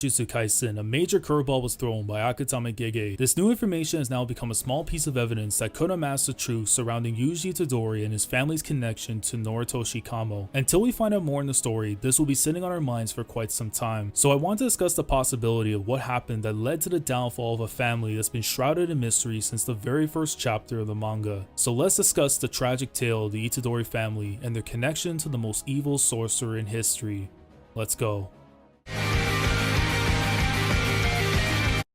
Jujutsu Kaisen, a major curveball was thrown by Akutami Gege. This new information has now become a small piece of evidence that could unmask the truth surrounding Yuji Itadori and his family's connection to Noritoshi Kamo. Until we find out more in the story, this will be sitting on our minds for quite some time. So I want to discuss the possibility of what happened that led to the downfall of a family that's been shrouded in mystery since the very first chapter of the manga. So let's discuss the tragic tale of the Itadori family and their connection to the most evil sorcerer in history. Let's go.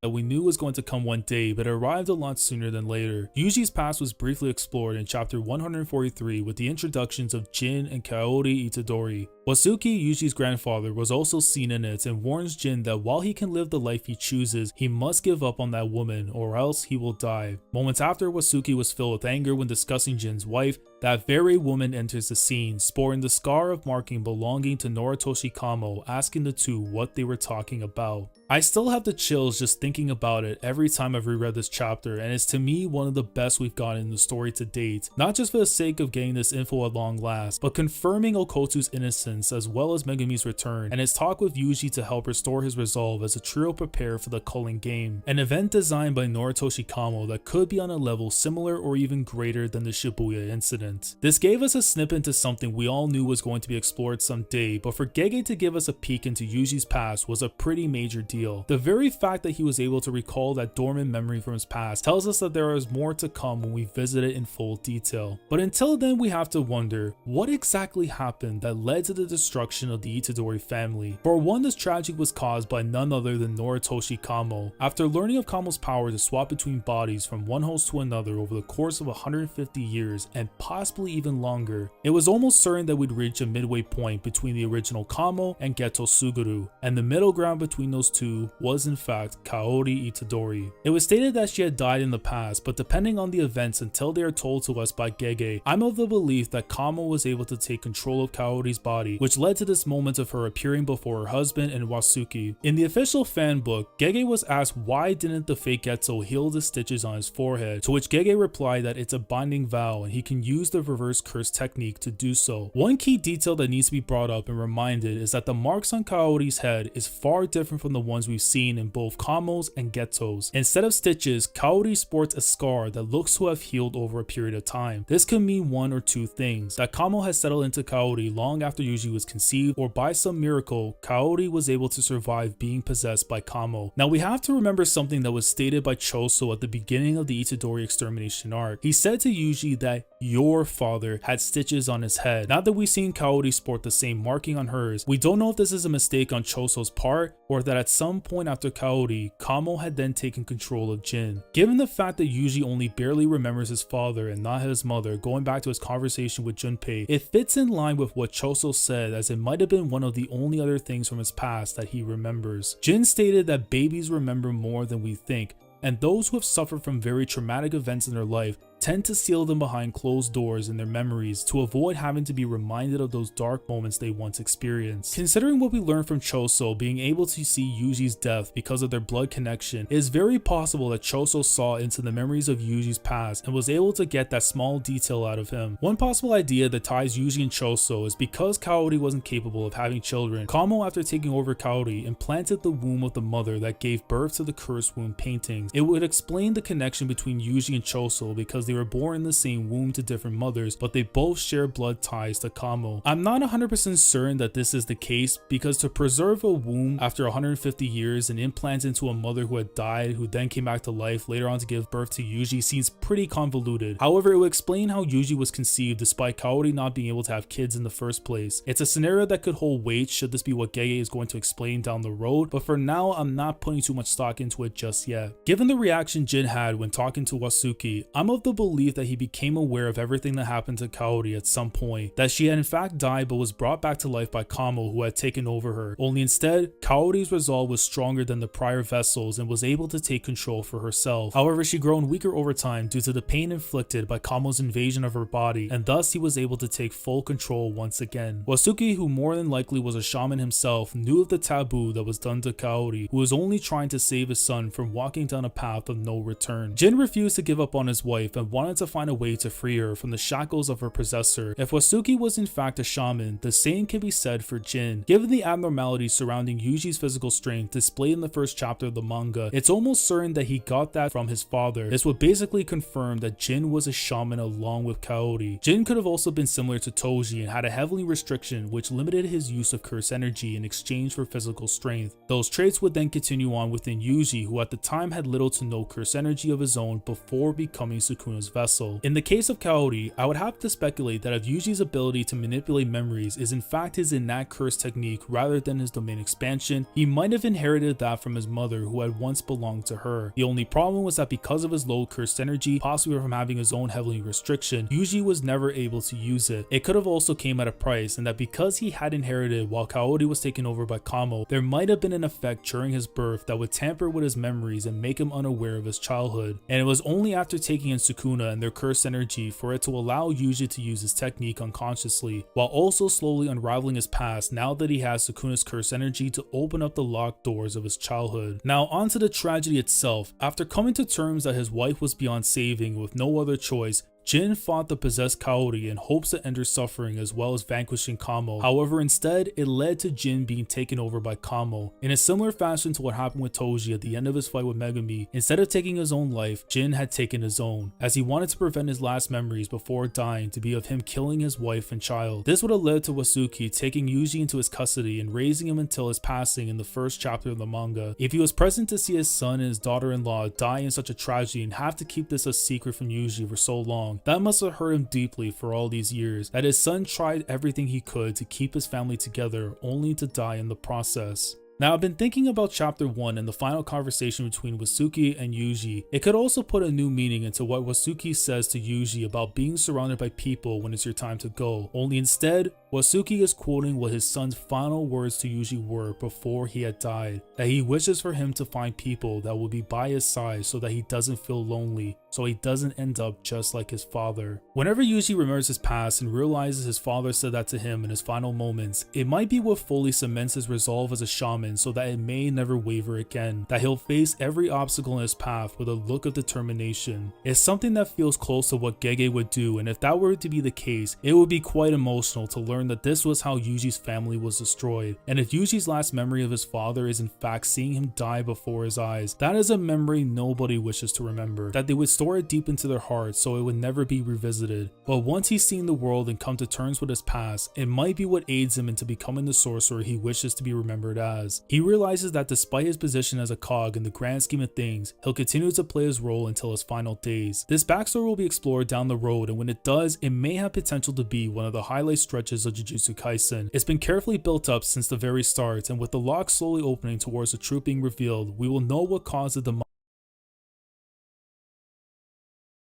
That we knew was going to come one day, but it arrived a lot sooner than later. Yuji's past was briefly explored in chapter 143 with the introductions of Jin and Kaori Itadori. Wasuki, Yuji's grandfather, was also seen in it and warns Jin that while he can live the life he chooses, he must give up on that woman or else he will die. Moments after Wasuki was filled with anger when discussing Jin's wife, that very woman enters the scene, sporting the scar of marking belonging to Noritoshi Kamo, asking the two what they were talking about. I still have the chills just thinking about it every time I've reread this chapter, and it's to me one of the best we've gotten in the story to date, not just for the sake of getting this info at long last, but confirming Okotsu's innocence as well as Megumi's return and his talk with Yuji to help restore his resolve as the trio prepare for the culling game, an event designed by Noritoshi Kamo that could be on a level similar or even greater than the Shibuya incident. This gave us a snippet into something we all knew was going to be explored someday, but for Gege to give us a peek into Yuji's past was a pretty major deal. The very fact that he was able to recall that dormant memory from his past tells us that there is more to come when we visit it in full detail. But until then, we have to wonder, what exactly happened that led to the destruction of the Itadori family? For one, this tragedy was caused by none other than Noritoshi Kamo. After learning of Kamo's power to swap between bodies from one host to another over the course of 150 years and possibly even longer, it was almost certain that we'd reach a midway point between the original Kamo and Geto Suguru, and the middle ground between those two was in fact Kaori Itadori. It was stated that she had died in the past, but depending on the events until they are told to us by Gege, I'm of the belief that Kamo was able to take control of Kaori's body, which led to this moment of her appearing before her husband and Wasuki. In the official fan book, Gege was asked why didn't the fake Geto heal the stitches on his forehead, to which Gege replied that it's a binding vow and he can use the reverse curse technique to do so. One key detail that needs to be brought up and reminded is that the marks on Kaori's head is far different from the ones we've seen in both Kamo's and Geto's. Instead of stitches, Kaori sports a scar that looks to have healed over a period of time. This could mean one or two things: that Kamo has settled into Kaori long after Yuji was conceived, or by some miracle, Kaori was able to survive being possessed by Kamo. Now we have to remember something that was stated by Choso at the beginning of the Itadori extermination arc. He said to Yuji that your father had stitches on his head. Now that we've seen Kaori sport the same marking on hers, we don't know if this is a mistake on Choso's part or that at some point after Kaori, Kamo had then taken control of Jin. Given the fact that Yuji only barely remembers his father and not his mother, going back to his conversation with Junpei, it fits in line with what Choso said, as it might have been one of the only other things from his past that he remembers. Jin stated that babies remember more than we think, and those who have suffered from very traumatic events in their life tend to seal them behind closed doors in their memories to avoid having to be reminded of those dark moments they once experienced. Considering what we learned from Choso being able to see Yuji's death because of their blood connection, it is very possible that Choso saw into the memories of Yuji's past and was able to get that small detail out of him. One possible idea that ties Yuji and Choso is because Kaori wasn't capable of having children, Kamo, after taking over Kaori, implanted the womb of the mother that gave birth to the cursed womb paintings. It would explain the connection between Yuji and Choso because they were born in the same womb to different mothers, but they both share blood ties to Kamo. I'm not 100% certain that this is the case, because to preserve a womb after 150 years and implant into a mother who had died, who then came back to life later on to give birth to Yuji, seems pretty convoluted. However, it would explain how Yuji was conceived despite Kaori not being able to have kids in the first place. It's a scenario that could hold weight should this be what Gege is going to explain down the road, but for now I'm not putting too much stock into it just yet. Given the reaction Jin had when talking to Wasuki, I'm of the belief that he became aware of everything that happened to Kaori at some point, that she had in fact died but was brought back to life by Kamo, who had taken over her. Only instead, Kaori's resolve was stronger than the prior vessels and was able to take control for herself. However, she grown weaker over time due to the pain inflicted by Kamo's invasion of her body, and thus he was able to take full control once again. Wasuki, who more than likely was a shaman himself, knew of the taboo that was done to Kaori, who was only trying to save his son from walking down a path of no return. Jin refused to give up on his wife and and wanted to find a way to free her from the shackles of her possessor. If Wasuki was in fact a shaman, the same can be said for Jin. Given the abnormalities surrounding Yuji's physical strength displayed in the first chapter of the manga, it's almost certain that he got that from his father. This would basically confirm that Jin was a shaman along with Kaori. Jin could have also been similar to Toji and had a heavenly restriction which limited his use of curse energy in exchange for physical strength. Those traits would then continue on within Yuji, who at the time had little to no curse energy of his own before becoming Sukuna's vessel. In the case of Kaori, I would have to speculate that if Yuji's ability to manipulate memories is in fact his innate curse technique rather than his domain expansion, he might have inherited that from his mother who had once belonged to her. The only problem was that because of his low cursed energy, possibly from having his own heavenly restriction, Yuji was never able to use it. It could have also came at a price, and that because he had inherited while Kaori was taken over by Kamo, there might have been an effect during his birth that would tamper with his memories and make him unaware of his childhood. And it was only after taking in Sukuna and their cursed energy for it to allow Yuji to use his technique unconsciously, while also slowly unraveling his past now that he has Sukuna's cursed energy to open up the locked doors of his childhood. Now onto the tragedy itself. After coming to terms that his wife was beyond saving with no other choice, Jin fought the possessed Kaori in hopes to end her suffering as well as vanquishing Kamo. However, instead, it led to Jin being taken over by Kamo. In a similar fashion to what happened with Toji at the end of his fight with Megumi, instead of taking his own life, Jin had taken his own, as he wanted to prevent his last memories before dying to be of him killing his wife and child. This would have led to Wasuki taking Yuji into his custody and raising him until his passing in the first chapter of the manga. If he was present to see his son and his daughter-in-law die in such a tragedy and have to keep this a secret from Yuji for so long, that must have hurt him deeply for all these years, that his son tried everything he could to keep his family together only to die in the process. Now, I've been thinking about chapter 1 and the final conversation between Wasuki and Yuji. It could also put a new meaning into what Wasuki says to Yuji about being surrounded by people when it's your time to go. Only instead, Wasuki is quoting what his son's final words to Yuji were before he had died, that he wishes for him to find people that will be by his side so that he doesn't feel lonely, so he doesn't end up just like his father. Whenever Yuji remembers his past and realizes his father said that to him in his final moments, it might be what fully cements his resolve as a shaman so that it may never waver again, that he'll face every obstacle in his path with a look of determination. It's something that feels close to what Gege would do, and if that were to be the case, it would be quite emotional to learn that this was how Yuji's family was destroyed. And if Yuji's last memory of his father is in fact seeing him die before his eyes, that is a memory nobody wishes to remember, that they would store it deep into their hearts so it would never be revisited. But once he's seen the world and come to terms with his past, it might be what aids him into becoming the sorcerer he wishes to be remembered as. He realizes that despite his position as a cog in the grand scheme of things, he'll continue to play his role until his final days. This backstory will be explored down the road, and when it does, it may have potential to be one of the highlight stretches of Jujutsu Kaisen. It's been carefully built up since the very start, and with the lock slowly opening towards the truth being revealed, we will know what caused the